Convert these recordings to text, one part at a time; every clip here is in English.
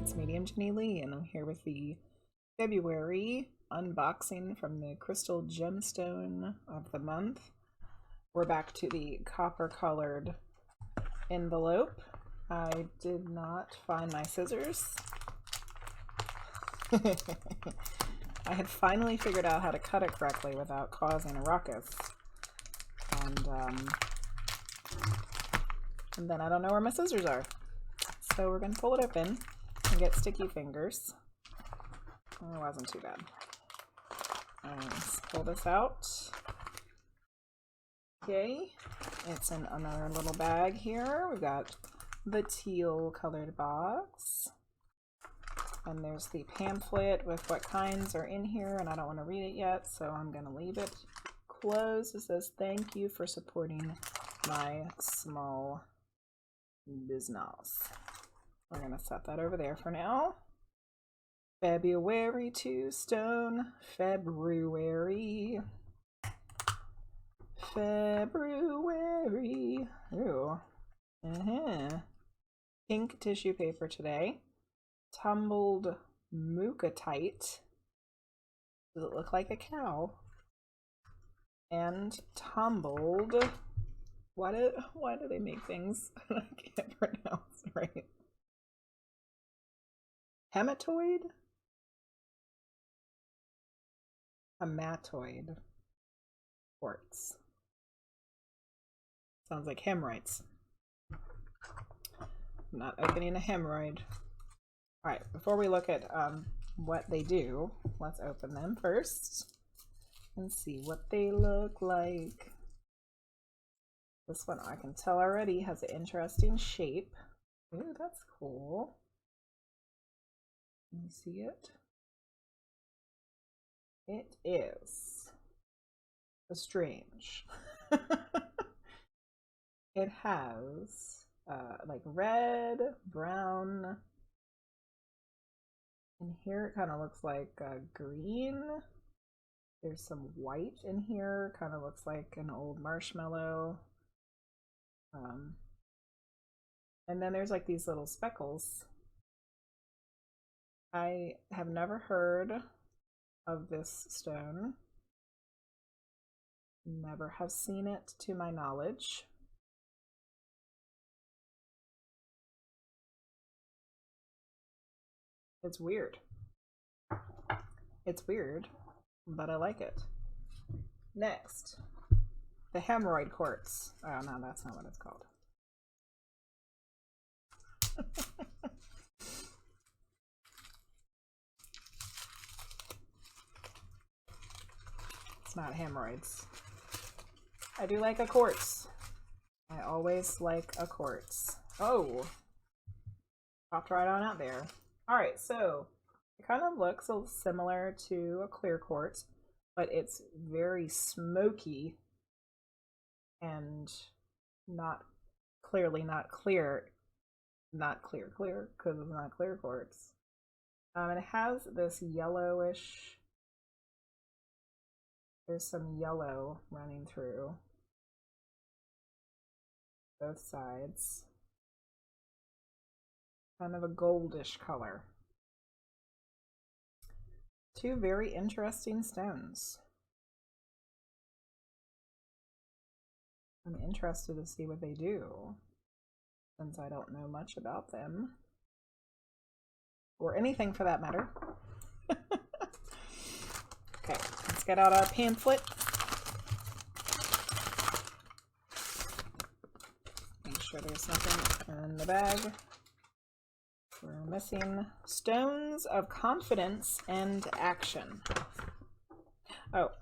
it's Medium Jenny Lee, and I'm here with the February unboxing from the Crystal Gemstone of the month. We're back to the copper colored envelope. I did not find my scissors. I had finally figured out how to cut it correctly without causing a ruckus. And then I don't know where my scissors are. So we're going to pull it open and get sticky fingers. Oh, it wasn't too bad. Let's pull this out. Okay, it's in another little bag here. We've got the teal colored box. And there's the pamphlet with what kinds are in here, and I don't want to read it yet, so I'm going to leave it closed. It says, "Thank you for supporting my small business." We're going to set that over there for now. February 2 stone. February. Ooh. Pink tissue paper today. Tumbled mucatite. Does it look like a cow? And tumbled. Why do they make things I can't pronounce right? Hematoid? Amatoid Quartz. Sounds like hemorrhoids. I'm not opening a hemorrhoid. Alright, before we look at what they do, let's open them first and see what they look like. This one, I can tell already, has an interesting shape. Ooh, that's cool. Can you see it? It is strange. It has like red, brown. In here it kind of looks like green. There's some white in here, kind of looks like an old marshmallow. And then there's like these little speckles. I have never heard of this stone. Never have seen it to my knowledge. It's weird. It's weird, but I like it. Next, the Hemorrhoid Quartz. Oh no, that's not what it's called. It's not hemorrhoids. I do like a quartz. I always like a quartz. Oh, popped right on out there. All right, so it kind of looks similar to a clear quartz, but it's very smoky and not clear because it's not clear quartz. And it has this yellowish. There's some yellow running through both sides. Kind of a goldish color. Two very interesting stones. I'm interested to see what they do, since I don't know much about them. Or anything for that matter. Okay, let's get out our pamphlet. Make sure there's nothing in the bag. We're missing stones of confidence and action. Oh,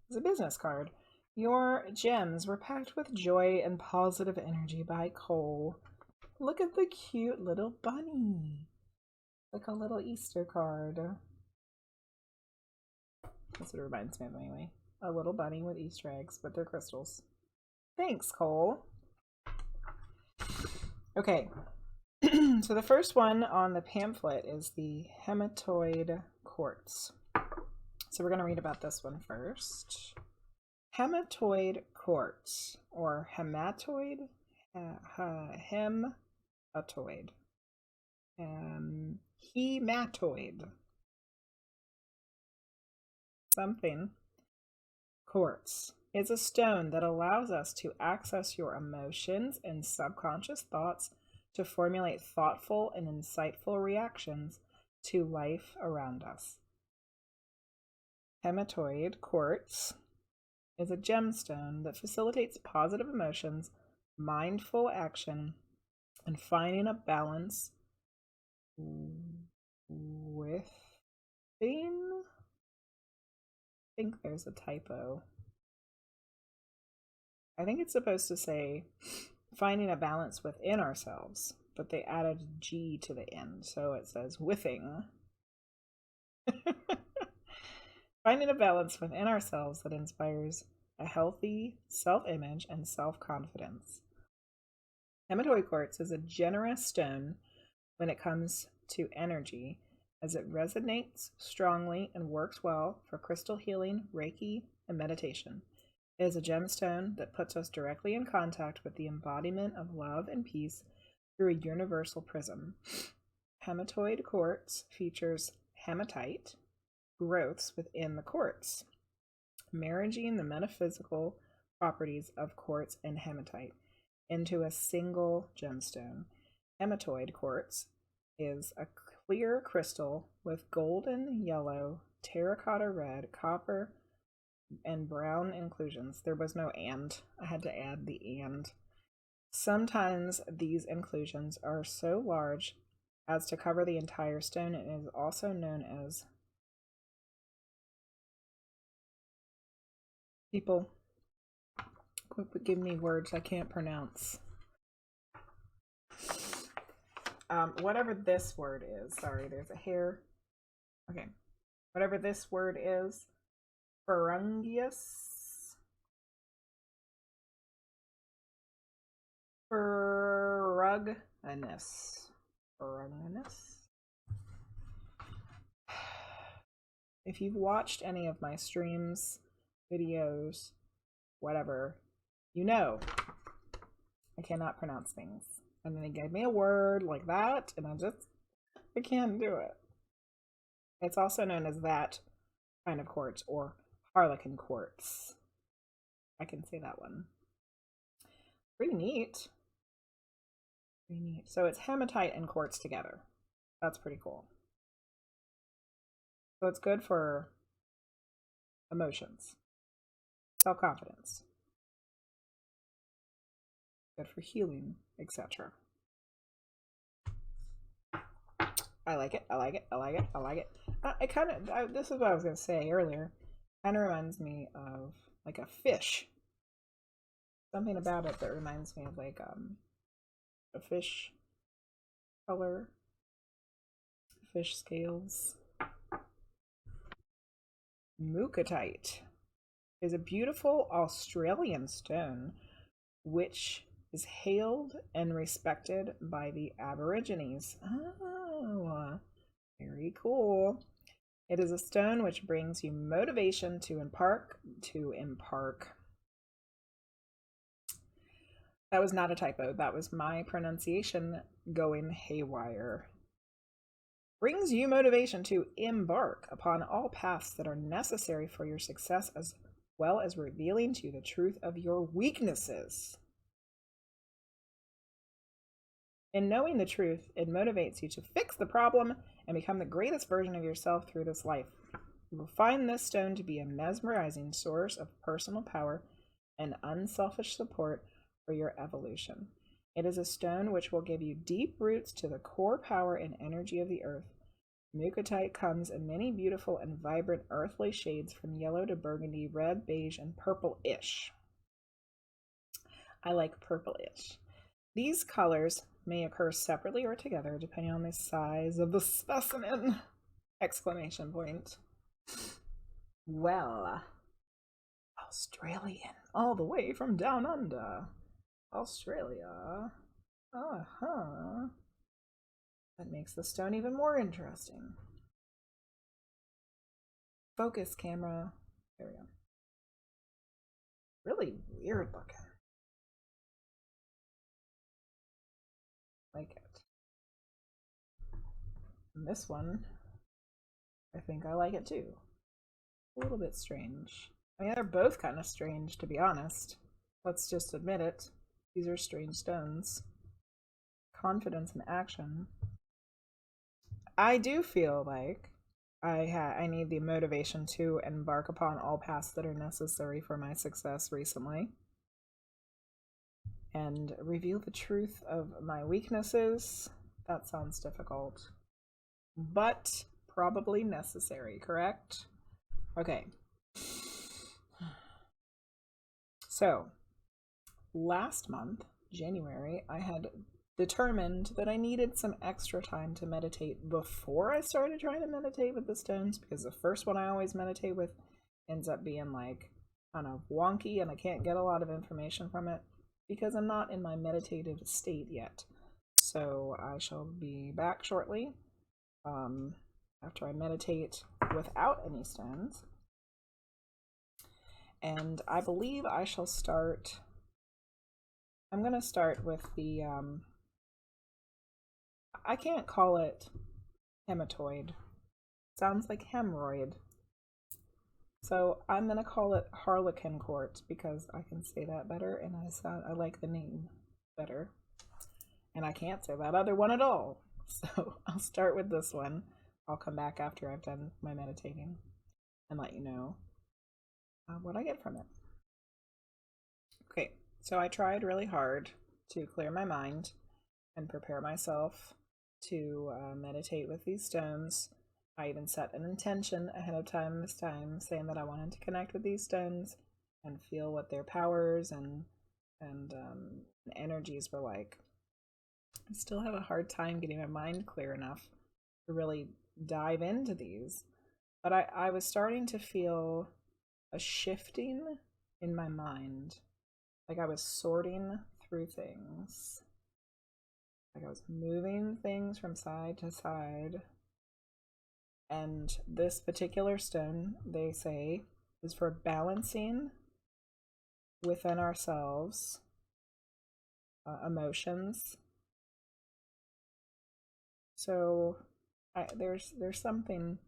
it's a business card. Your gems were packed with joy and positive energy by Cole. Look at the cute little bunny. Like a little Easter card. That's what it reminds me of anyway. A little bunny with Easter eggs, but they're crystals. Thanks, Cole. Okay. So the first one on the pamphlet is the Hematoid Quartz. So we're going to read about this one first. Hematoid Quartz, or hematoid, hematoid. Hematoid something quartz is a stone that allows us to access your emotions and subconscious thoughts to formulate thoughtful and insightful reactions to life around us. Hematoid Quartz is a gemstone that facilitates positive emotions, mindful action, and finding a balance within. I think there's a typo. I think it's supposed to say finding a balance within ourselves, but they added a G to the end, so it says withing. Finding a balance within ourselves that inspires a healthy self-image and self-confidence. Amatory Quartz is a generous stone when it comes to energy, as it resonates strongly and works well for crystal healing, Reiki, and meditation. It is a gemstone that puts us directly in contact with the embodiment of love and peace through a universal prism. Hematoid Quartz features hematite growths within the quartz, marrying the metaphysical properties of quartz and hematite into a single gemstone. Amatoid Quartz is a clear crystal with golden, yellow, terracotta red, copper, and brown inclusions. There was no and. I had to add the and. Sometimes these inclusions are so large as to cover the entire stone and is also known as people give me words I can't pronounce. Whatever this word is, sorry, there's a hair. Okay. Whatever this word is, Ferungius. Ferruginous. If you've watched any of my streams, videos, whatever, you know I cannot pronounce things. And then he gave me a word like that, and I can't do it. It's also known as that kind of quartz, or Harlequin Quartz. I can say that one. Pretty neat. Pretty neat. So it's hematite and quartz together. That's pretty cool. So it's good for emotions, self-confidence, good for healing, etc. I like it. I like it. I like it. I like it. This is what I was going to say earlier. Kind of reminds me of like a fish. Something about it that reminds me of like a fish color, fish scales. Mookaite is a beautiful Australian stone which is hailed and respected by the Aborigines. Oh, very cool. It is a stone which brings you motivation to impart. That was not a typo. That was my pronunciation going haywire. Brings you motivation to embark upon all paths that are necessary for your success, as well as revealing to you the truth of your weaknesses. In knowing the truth, it motivates you to fix the problem and become the greatest version of yourself through this life. You will find this stone to be a mesmerizing source of personal power and unselfish support for your evolution. It is a stone which will give you deep roots to the core power and energy of the earth. Mookaite comes in many beautiful and vibrant earthly shades from yellow to burgundy, red, beige, and purple-ish. I like purple-ish. These colors may occur separately or together depending on the size of the specimen! Exclamation point. Well, Australian, all the way from down under. Australia. Uh-huh. That makes the stone even more interesting. Focus camera. There we go. Really weird looking. Like it. And this one, I think I like it too. A little bit strange. I mean, they're both kind of strange, to be honest. Let's just admit it. These are strange stones. Confidence and action. I do feel like I need the motivation to embark upon all paths that are necessary for my success recently. And reveal the truth of my weaknesses. That sounds difficult. But probably necessary, correct? Okay. So, last month, January, I had determined that I needed some extra time to meditate before I started trying to meditate with the stones, because the first one I always meditate with ends up being like kind of wonky and I can't get a lot of information from it because I'm not in my meditative state yet. So I shall be back shortly after I meditate without any stones. And I believe I shall start. I'm going to start with the, I can't call it hematoid. Sounds like hemorrhoid. So I'm going to call it Harlequin Quartz because I can say that better and I like the name better. And I can't say that other one at all. So I'll start with this one. I'll come back after I've done my meditating and let you know what I get from it. Okay, so I tried really hard to clear my mind and prepare myself to meditate with these stones. I even set an intention ahead of time this time, saying that I wanted to connect with these stones and feel what their powers and energies were like. I still have a hard time getting my mind clear enough to really dive into these, but I was starting to feel a shifting in my mind, like I was sorting through things, like I was moving things from side to side. And this particular stone, they say, is for balancing within ourselves emotions. So there's something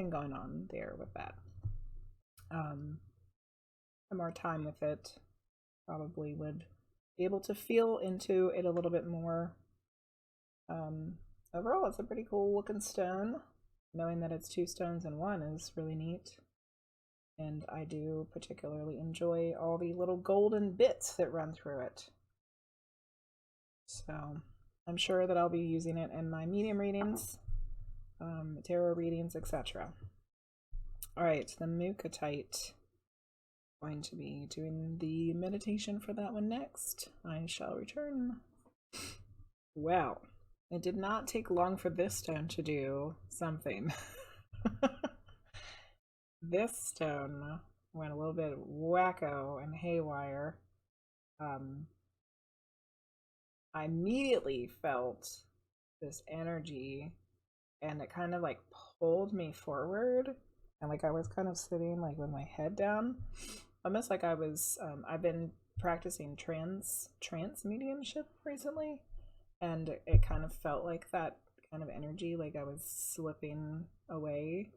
going on there with that. The more time with it, probably would be able to feel into it a little bit more. Overall, it's a pretty cool looking stone. Knowing that it's two stones in one is really neat. And I do particularly enjoy all the little golden bits that run through it. So I'm sure that I'll be using it in my medium readings, tarot readings, etc. Alright, the Mukatite. Going to be doing the meditation for that one next. I shall return. Wow. It did not take long for this stone to do something. This stone went a little bit wacko and haywire. I immediately felt this energy and it kind of like pulled me forward, and like I was kind of sitting like with my head down, almost like I was I've been practicing trance mediumship recently, and it kind of felt like that kind of energy, like I was slipping away.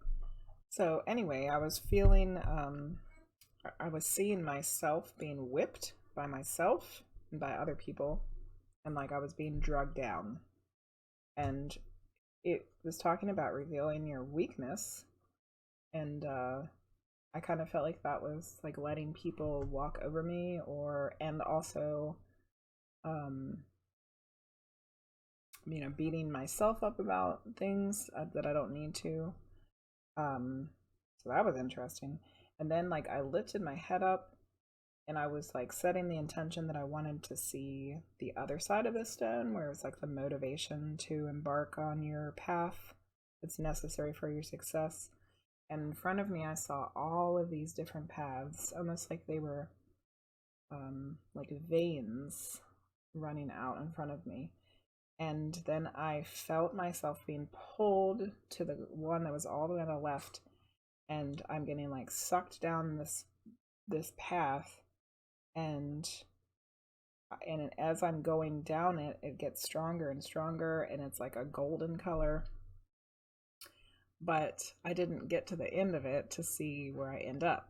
So anyway, I was feeling I was seeing myself being whipped by myself and by other people, and like I was being drugged down. And it was talking about revealing your weakness, and I kind of felt like that was like letting people walk over me, and also you know, beating myself up about things that I don't need to. So that was interesting. And then like I lifted my head up and I was like setting the intention that I wanted to see the other side of the stone, where it's like the motivation to embark on your path that's necessary for your success. And in front of me, I saw all of these different paths, almost like they were like veins running out in front of me. And then I felt myself being pulled to the one that was all the way on the left, and I'm getting like sucked down this path, and as I'm going down it, it gets stronger and stronger, and it's like a golden color. but I didn't get to the end of it to see where I end up.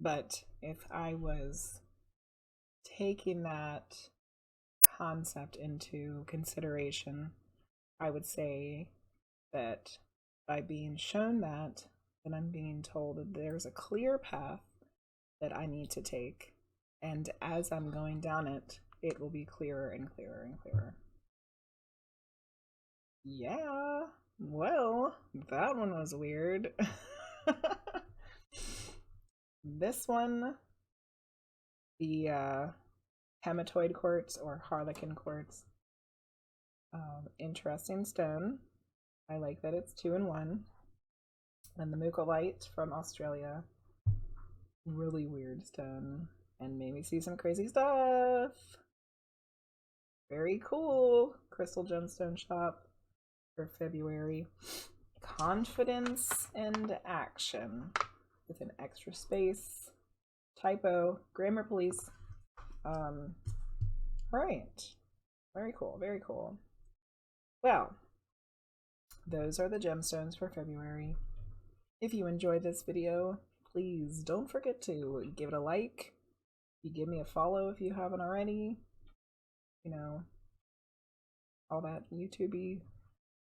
But if I was taking that concept into consideration, I would say that by being shown that, then I'm being told that there's a clear path that I need to take, and as I'm going down it, it will be clearer and clearer and clearer. Yeah, well, that one was weird. This one, the Hematoid Quartz or Harlequin Quartz. Interesting stone. I like that it's 2 in 1. And the Mucolite from Australia. Really weird stone. And made me see some crazy stuff. Very cool. Crystal Gemstone Shop for February. Confidence and Action with an extra space. Typo. Grammar police. Right. Very cool. Very cool. Well, those are the gemstones for February. If you enjoyed this video, please don't forget to give it a like. You give me a follow if you haven't already. You know, all that YouTube-y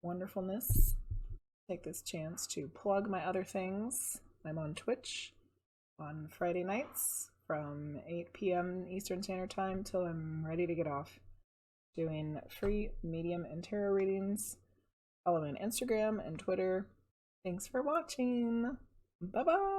wonderfulness. Take this chance to plug my other things. I'm on Twitch on Friday nights from 8 p.m. Eastern Standard Time till I'm ready to get off. Doing free medium and tarot readings. Follow me on Instagram and Twitter. Thanks for watching. Bye-bye.